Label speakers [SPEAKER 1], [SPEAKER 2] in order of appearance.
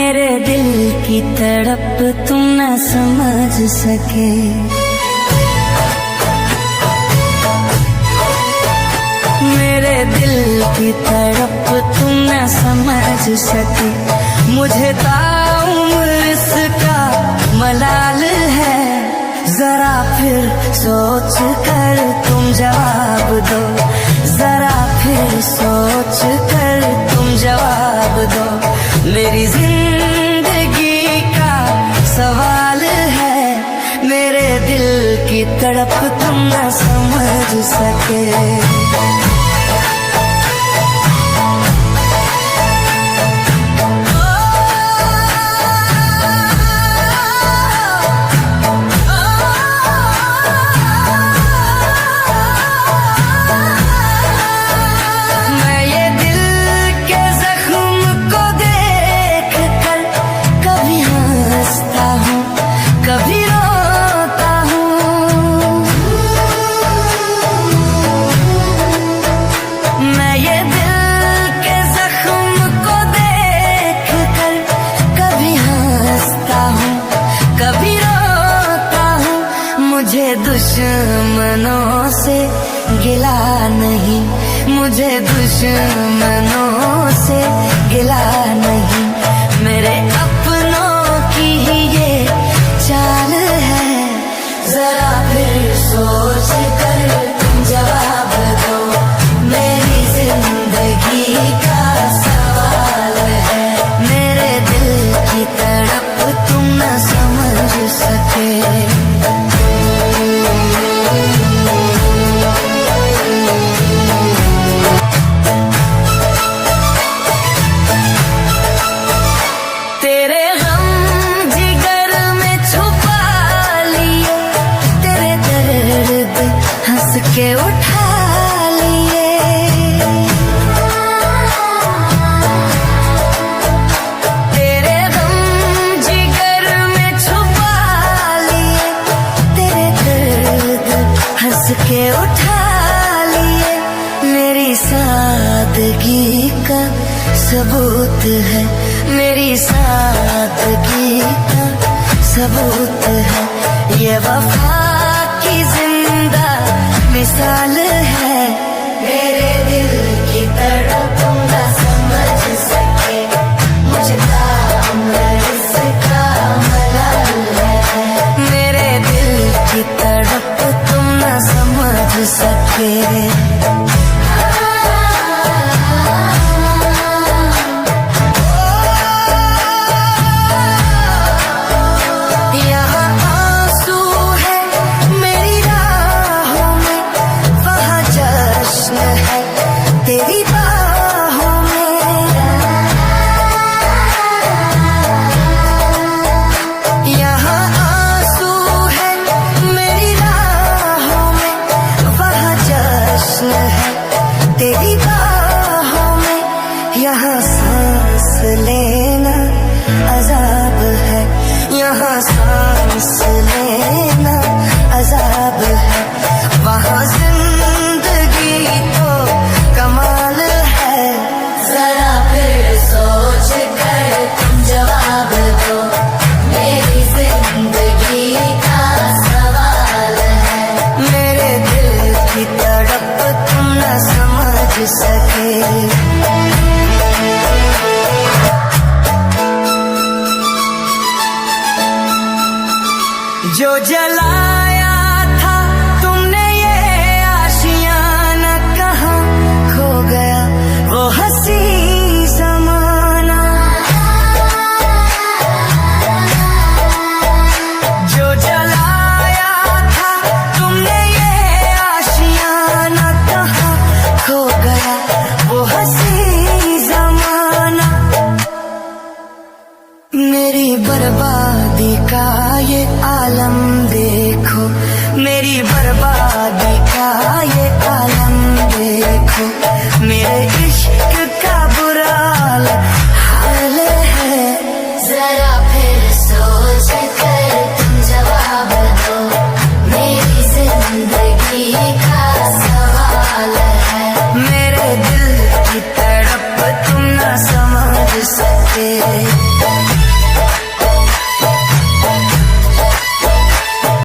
[SPEAKER 1] मेरे दिल की तड़प तुम न समझ सके। मेरे दिल की तड़प तुम न समझ सके। मुझे ताउम्र इसका मलाल है, जरा फिर सोच कर तुम जवाब दो। जरा फिर सोच कर तुम जवाब दो। मेरी जिंदगी का सवाल है, मेरे दिल की तड़प तुम न समझ सके। मुझे दुश्मनों से गिला नहीं, मुझे दुश्मनों से गिला नहीं। मेरे अपनों की ही ये चाल है, जरा फिर सोच कर तुम जवाब दो। मेरी जिंदगी का सवाल है, मेरे दिल की तड़प तुम न समझ सके। के उठा लिए तेरे गम जिगर में छुपा लिए। तेरे दर्द हंस के उठा लिए। मेरी सादगी का सबूत है, मेरी सादगी का सबूत है। ये वफा की जिंदा मिसाल है, मेरे दिल की तड़प तुम न समझ सके। मुझे ताउम्र इसका मलाल है, मेरे दिल की तड़प तुम न समझ सके। तेरी बाहों में यहाँ आंसू है, मेरी राहों में वहाँ जश्न है। तेरी बाहों में यहाँ सांस लेना अजाब है, यहाँ सांस लेना अजाब है। वहाँ जिंदगी तो कमाल है, जरा फिर सोच कर तुम जवाब दो। मेरी जिंदगी का सवाल है, मेरे दिल की तड़प तुम न समझ सके। जो जलाया था तुमने ये आशियाना, कहाँ खो गया वो हंसी ज़माना। जो जलाया था तुमने ये आशियाना, कहाँ खो गया वो हंसी ज़माना। मेरी बर्बादी का ये आलम देखो, मेरी बर्बादी